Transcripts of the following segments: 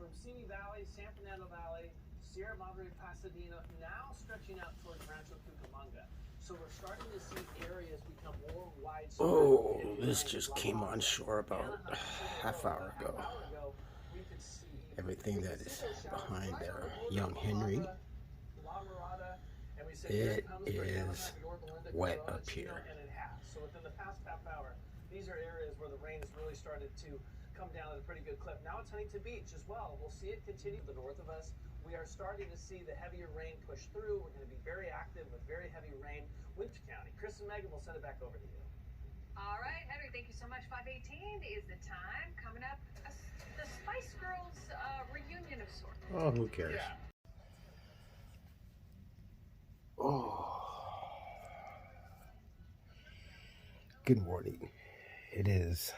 from Simi Valley, San Fernando Valley, Sierra Madre, Pasadena, now stretching out towards Rancho Cucamonga. So we're starting to see areas become more widespread. Oh, this just came on shore about a half hour ago. Everything that is behind there, Young Henry, it is wet up here. So within the past half hour, these are areas where the rain has really started to come down at a pretty good clip. Now it's Huntington Beach as well. We'll see it continue to the north of us. We are starting to see the heavier rain push through. We're going to be very active with very heavy rain. Winter County. Chris and Megan, we'll send it back over to you. All right, Henry, thank you so much. 5:18 is the time. Coming up, the Spice Girls reunion of sorts. Oh, who cares? Yeah. Oh. Good morning. It is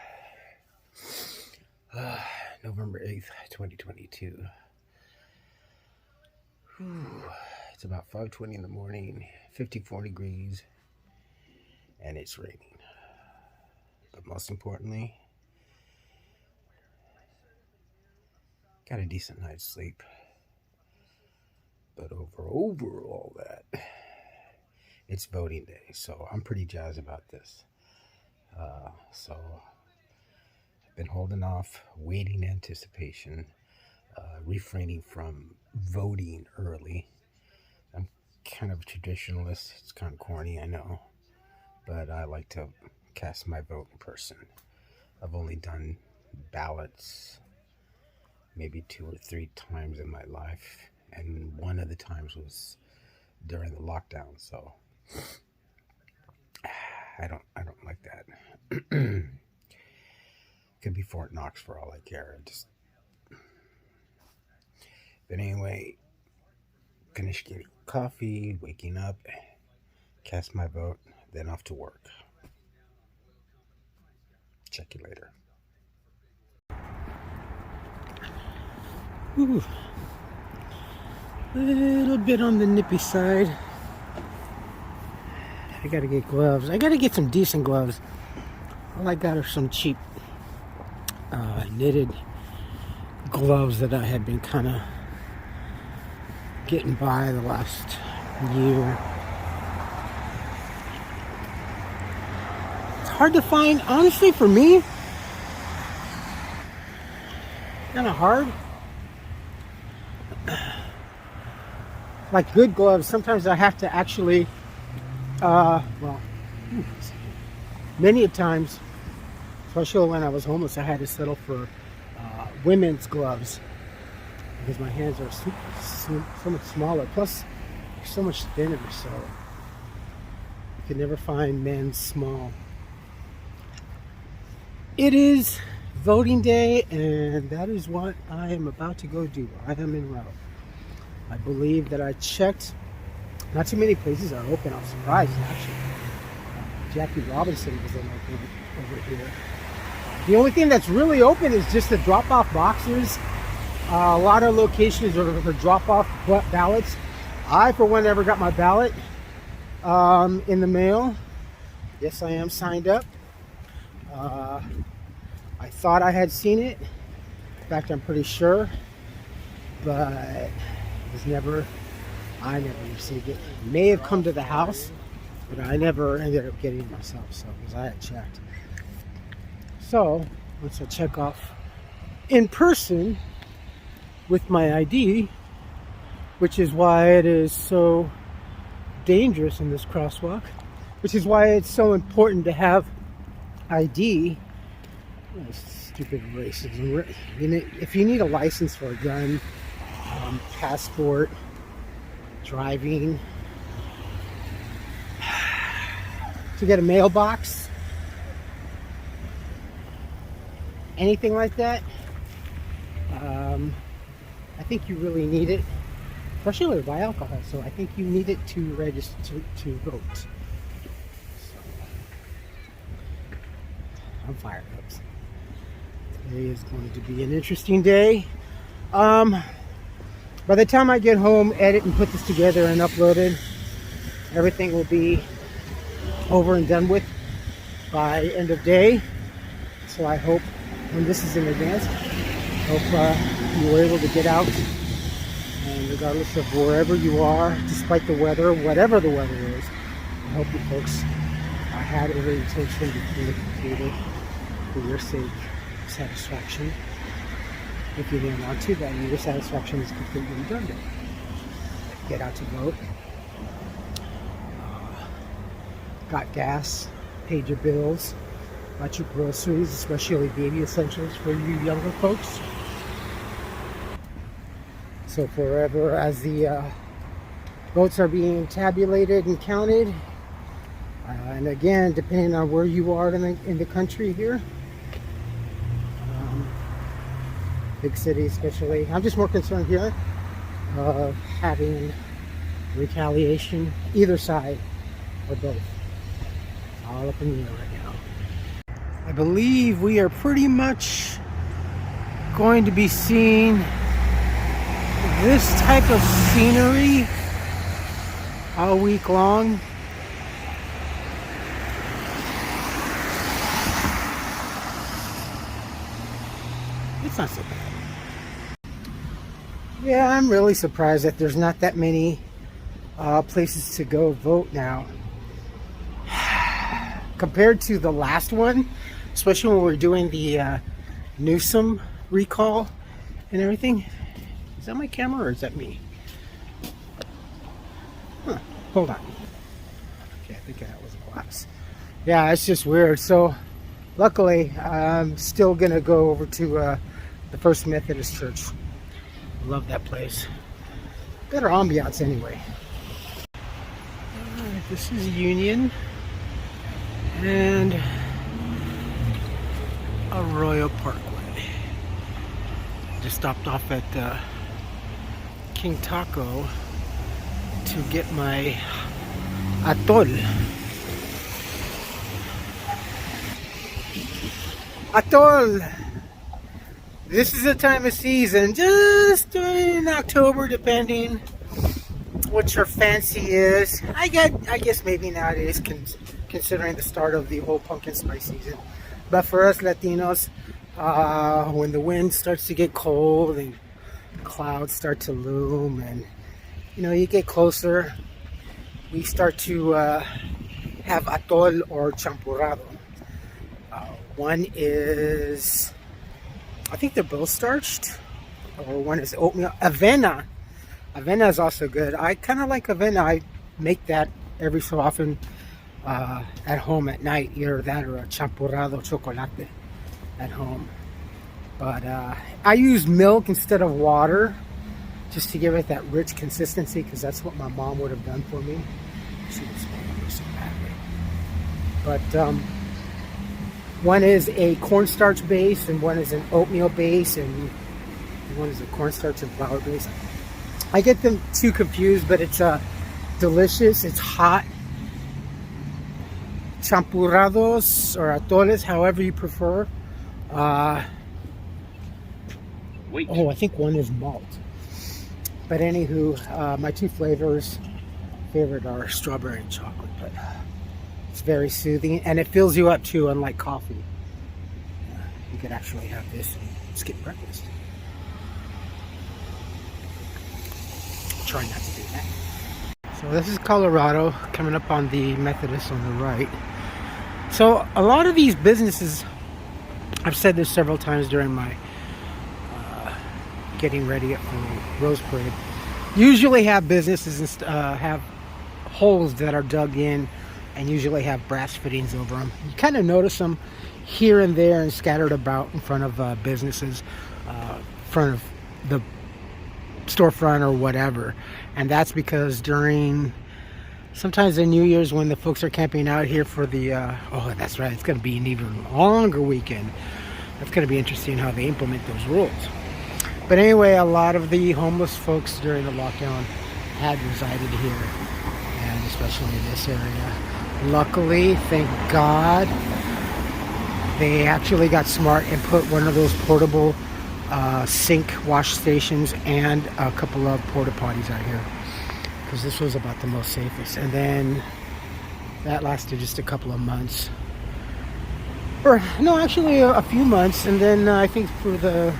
November 8th, 2022. It's about 5:20 in the morning, 54 degrees, and it's raining. But most importantly, got a decent night's sleep. But over all that, it's voting day, so I'm pretty jazzed about this. So I've been holding off, waiting anticipation, refraining from voting early. I'm kind of a traditionalist. It's kind of corny, I know, but I like to cast my vote in person. I've only done ballots maybe 2 or 3 times in my life, and one of the times was during the lockdown, so I don't like that. Could be Fort Knox for all I care. But anyway, finished getting coffee, waking up, cast my vote, then off to work. Check you later. Ooh. A little bit on the nippy side. I gotta get gloves. I gotta get some decent gloves. All I got are some cheap knitted gloves that I had been kind of getting by the last year. It's hard to find, honestly, for me. Kind of hard. Like good gloves, sometimes I have to actually, many a times, especially when I was homeless, I had to settle for women's gloves because my hands are so much smaller. Plus, they're so much thinner, so you can never find men's small. It is voting day, and that is what I am about to go do. I am en route. I believe that I checked. Not too many places are open. I was surprised, actually. Jackie Robinson was open over here. The only thing that's really open is just the drop-off boxes. A lot of locations are for drop-off ballots. I, for one, never got my ballot in the mail. Yes, I am signed up. I thought I had seen it. In fact, I'm pretty sure. But I never received it. It may have come to the house, but I never ended up getting it myself, so because I had checked. So once I check off in person with my ID, which is why it is so dangerous in this crosswalk, which is why it's so important to have ID. Oh, stupid racism. If you need a license for a gun, passport, driving, to get a mailbox, anything like that, I think you really need it, especially to buy alcohol. So I think you need it to register to vote. So, I'm fired up. Today is going to be an interesting day. By the time I get home, edit and put this together and upload it, everything will be over and done with by end of day. So I hope, when this is in advance, hope you were able to get out, and regardless of wherever you are, despite the weather, whatever the weather is, I hope you folks had every intention to be the computer for your sake, satisfaction. If you didn't want to, then your satisfaction is completely redundant. Get out to vote, got gas, paid your bills, got your groceries, especially baby essentials for you younger folks. So forever, as the votes are being tabulated and counted, and again, depending on where you are in the country here, big city especially, I'm just more concerned here of having retaliation, either side or both. All up in the air right now. I believe we are pretty much going to be seeing this type of scenery all week long. It's not so bad. Yeah, I'm really surprised that there's not that many places to go vote now. Compared to the last one, especially when we were doing the Newsom recall and everything. Is that my camera or is that me? Huh, hold on. Okay, I think that was a glass. Yeah, it's just weird. So, luckily, I'm still gonna go over to the First Methodist Church. Love that place. Better ambiance anyway. Alright, this is Union and Arroyo Parkway. Just stopped off at King Taco to get my atol. Atol! This is the time of season, just in October, depending what your fancy is. I guess maybe nowadays, considering the start of the whole pumpkin spice season. But for us Latinos, when the wind starts to get cold and clouds start to loom, and you get closer, we start to have atol or champurrado. One is, I think they're both starched, or one is oatmeal. Avena is also good. I kind of like avena. I make that every so often at home at night, either that or a champurrado chocolate at home. But I use milk instead of water just to give it that rich consistency, because that's what my mom would have done for me. She would spoil me so badly. But one is a cornstarch base, and one is an oatmeal base, and one is a cornstarch and flour base. I get them too confused, but it's delicious. It's hot. Champurrados or atoles, however you prefer. Oh, I think one is malt. But anywho, my two favorite are strawberry and chocolate. But it's very soothing, and it fills you up too, unlike coffee. You could actually have this and skip breakfast. Try not to do that. So this is Colorado, coming up on the Methodist on the right. So a lot of these businesses, I've said this several times during my getting ready for Rose Parade, usually have businesses and have holes that are dug in, and usually have brass fittings over them. You kind of notice them here and there and scattered about in front of businesses, front of the storefront or whatever. And that's because during sometimes the New Year's, when the folks are camping out here for the oh, that's right, it's going to be an even longer weekend. That's going to be interesting how they implement those rules. But anyway, a lot of the homeless folks during the lockdown had resided here, and especially in this area. Luckily, thank God, they actually got smart and put one of those portable sink wash stations and a couple of porta potties out here, because this was about the most safest. And then that lasted just a couple of months, or no, actually a few months. And then I think for the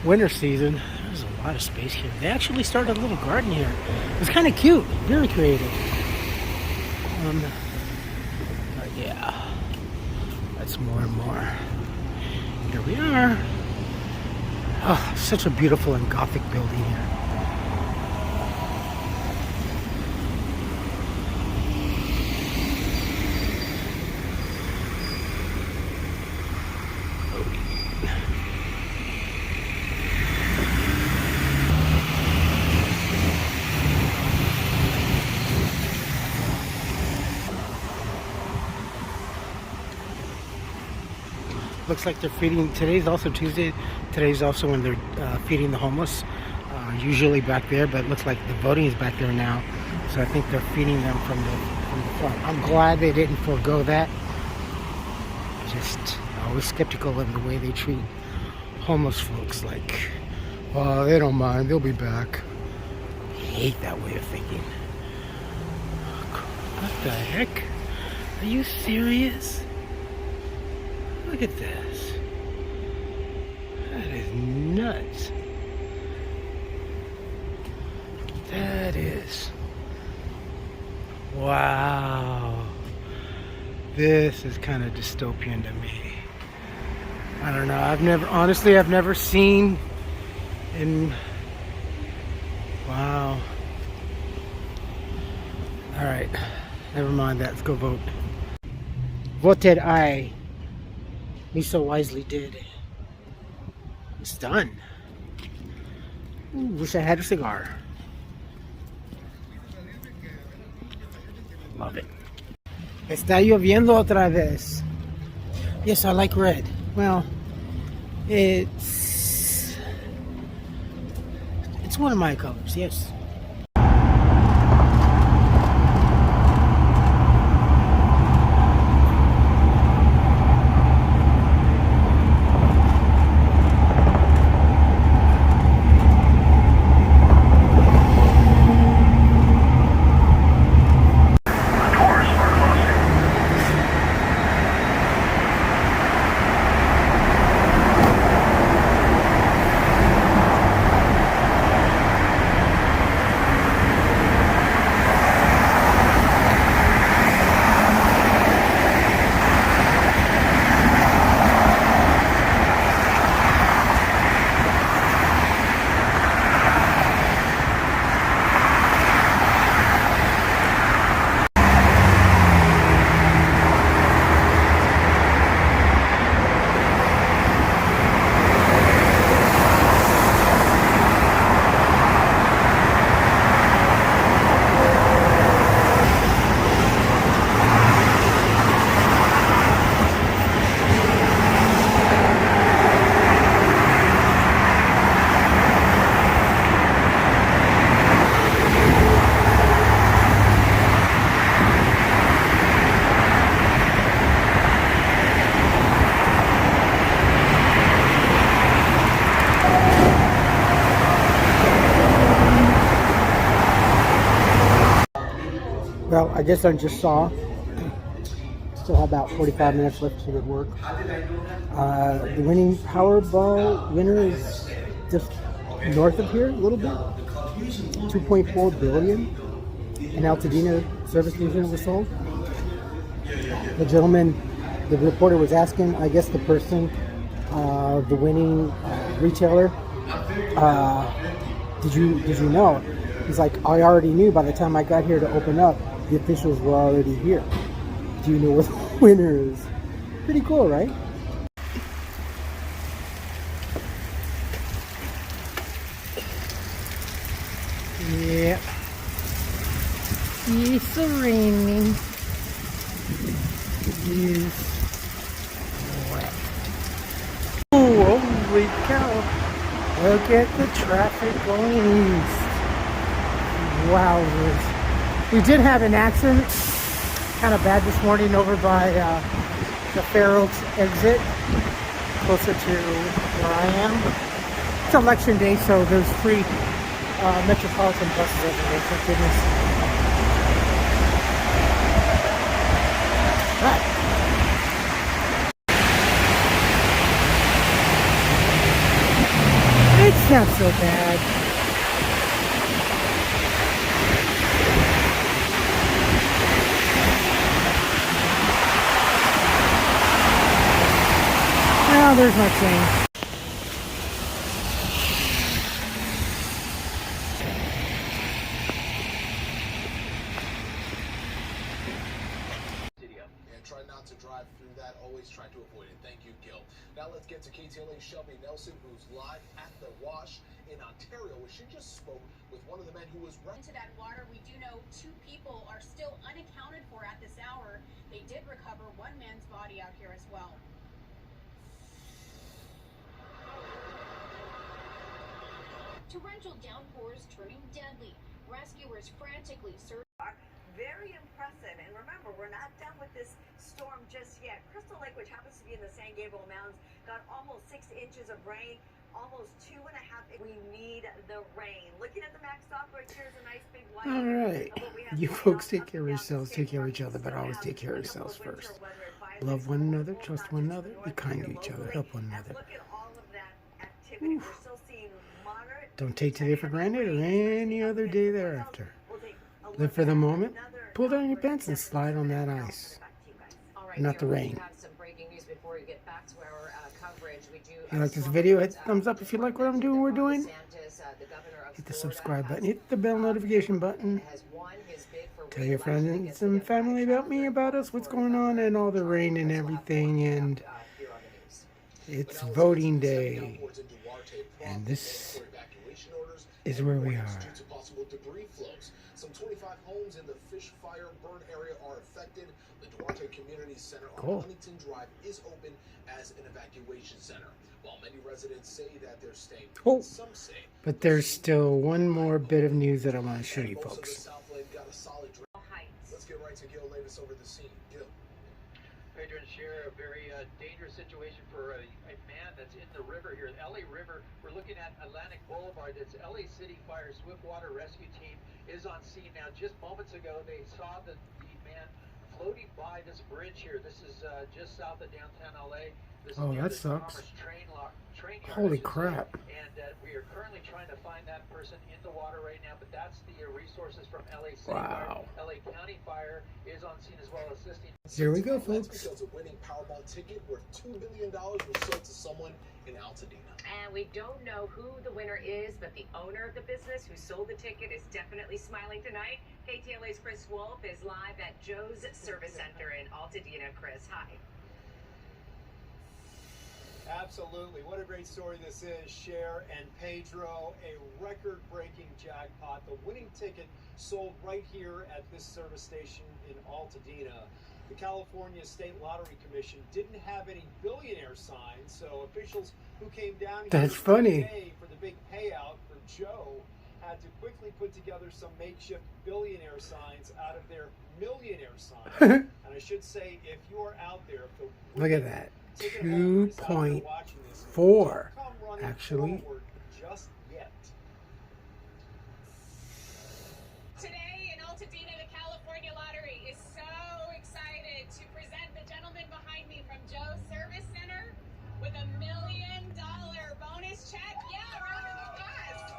winter season. There's a lot of space here. They actually started a little garden here. It's kind of cute, very creative. But yeah, that's more and more. Here we are. Oh, such a beautiful and gothic building here. Looks like they're feeding. Today's also Tuesday. Today's also when they're feeding the homeless. Usually back there, but it looks like the voting is back there now. So I think they're feeding them from the front. I'm glad they didn't forego that. Just always skeptical of the way they treat homeless folks. Like, oh, they don't mind. They'll be back. I hate that way of thinking. What the heck? Are you serious? Look at this. That is nuts. That is. Wow. This is kind of dystopian to me. I don't know. I've never seen in. Wow. All right. Never mind that. Let's go vote. Voted aye. Me so wisely did. It's done. Ooh, wish I had a cigar. Love it. Está lloviendo otra vez. Yes, I like red. Well, it's one of my colors, yes. Well, I guess I just saw. Still have about 45 minutes left to get work. The winning Powerball winner is just north of here a little bit. 2.4 billion in Altadena service station was sold. The gentleman, the reporter was asking, I guess the person, the winning retailer, did you know? He's like, I already knew by the time I got here to open up. The officials were already here. Do you know what the winner is? Pretty cool, right? Yeah. It's raining. It's wet. Oh, holy cow. Look at the traffic going east. Wow. We did have an accident, kind of bad this morning over by the Fair Oaks exit, closer to where I am. It's election day, so there's free metropolitan buses every day, thank goodness. Right. It's not so bad. Oh, there's my train. Try not to drive through that. Always try to avoid it. Thank you, Gil. Now let's get to KTLA's Shelby Nelson, who's live at the wash in Ontario, where she just spoke with one of the men who was into that water. We do know 2 people are still unaccounted for at this hour. They did recover one man's body out here as well. Torrential downpours turning deadly. Rescuers frantically search. Very impressive. And remember, we're not done with this storm just yet. Crystal Lake, which happens to be in the San Gabriel Mountains, got almost 6 inches of rain, almost 2.5 inches. We need the rain. Looking at the max stop right here is a nice big white. All right. You folks take care of yourselves, take care of each other, but always take care of yourselves first. Love one another, trust one another, be kind to each other, help one another. Look at all of that activity. We're still seeing moderate. Don't take today for granted or any other day thereafter. Live for the moment, pull down your pants and slide on that ice. Not the rain. If you like this video, hit the thumbs up if you like what I'm doing, we're doing. Hit the subscribe button, hit the bell notification button. Tell your friends and family about me, about us, what's going on, and all the rain and everything. And it's voting day. And this is where we are. Some 25 homes in the Fish Fire burn area are affected. The Duarte Community Center Cool. on Huntington Drive is open as an evacuation center. While many residents say that they're staying put, some say. But there's still one more bit of news that I want to show you Most of the folks. Southland got a solid Let's get right to Gil Davis over the scene. Gil. Adrian, share a very dangerous situation for a man that's in the river here, the LA River. We're looking at Atlantic Boulevard. It's LA City Fire Swiftwater Rescue Team is on scene now. Just moments ago, they saw the man floating by this bridge here. This is just south of downtown LA. This Oh, is that the sucks. train yard, Holy I should say. crap. And we are currently trying to find that person in the water right now, but that's the resources from LA City Wow. Fire. LA County Fire is on scene as well, assisting. Here we go, That's folks. because a winning Powerball ticket worth $2 billion was sold to someone in Altadena. And we don't know who the winner is, but the owner of the business who sold the ticket is definitely smiling tonight. KTLA's Chris Wolf is live at Joe's Service Center in Altadena. Chris, hi. Absolutely. What a great story this is. Cher and Pedro, a record-breaking jackpot. The winning ticket sold right here at this service station in Altadena. The California State Lottery Commission didn't have any billionaire signs, so officials who came down here That's funny. today for the big payout for Joe had to quickly put together some makeshift billionaire signs out of their millionaire signs. And I should say, if you are out there, if the Look at that. ticket holder is out there 2.4 watching this, don't come running actually. forward just yet. Today in Altadena, the California Lottery is so excited to present the gentleman behind me from Joe's Service Center with $1 million bonus check. Yeah, round of applause.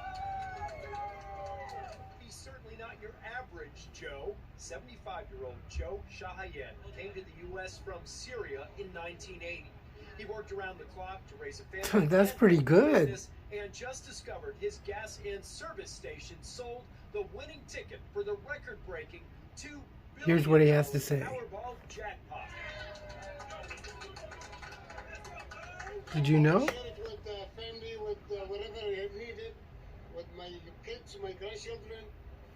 He's certainly not your average Joe. 75-year-old Joe Shahayen came to the U.S. from Syria in 1980. He worked around the clock to raise a family. That's pretty good. And just discovered his gas and service station sold the winning ticket for the record-breaking $2 billion Here's what he has to say. Powerball jackpot. Did you know? Share it with the family, with whatever I needed, with my kids, my grandchildren.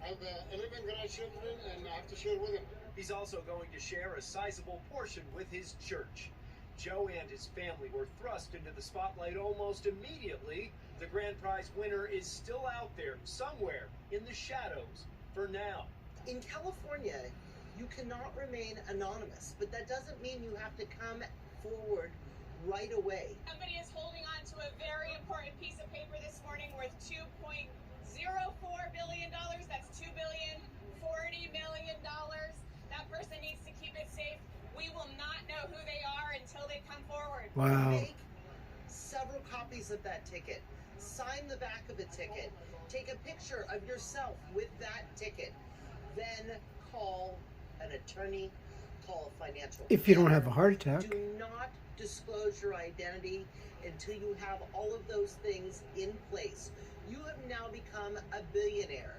I have 11 grandchildren, and I have to share with them. He's also going to share a sizable portion with his church. Joe and his family were thrust into the spotlight almost immediately. The grand prize winner is still out there, somewhere in the shadows for now. In California, you cannot remain anonymous, but that doesn't mean you have to come forward right away. Somebody is holding on to a very important piece of paper this morning worth $2.04 billion. That's $2.04 billion. That person needs to keep it safe. We will not know who they are until they come forward. Wow. Make several copies copies of that ticket, sign the back of a ticket, take a picture of yourself with that ticket, then call an attorney, call a financial If you don't have a heart attack. Do not disclose your identity until you have all of those things in place. You have now become a billionaire.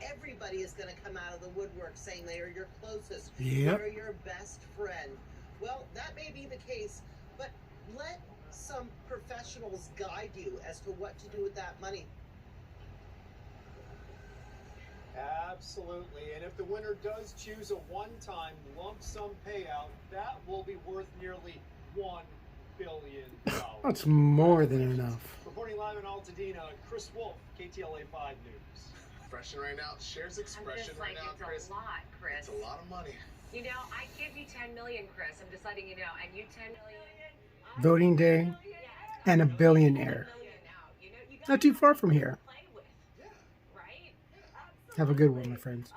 Everybody is going to come out of the woodwork saying they are your closest, Yep. they're your best friend. Well, that may be the case, but let some professionals guide you as to what to do with that money. Absolutely. And if the winner does choose a one-time lump sum payout, that will be worth nearly $1 billion. That's more than enough. Reporting live in Altadena, Chris Wolf, KTLA 5 News. Expression right now. Shares I'm expression just right like, now, it's Chris. a lot, Chris. It's a lot of money. You know, I give you 10 million, Chris. I'm just letting you know. And you 10 million. Voting day and a billionaire. Not too far from here. Have a good one, my friends.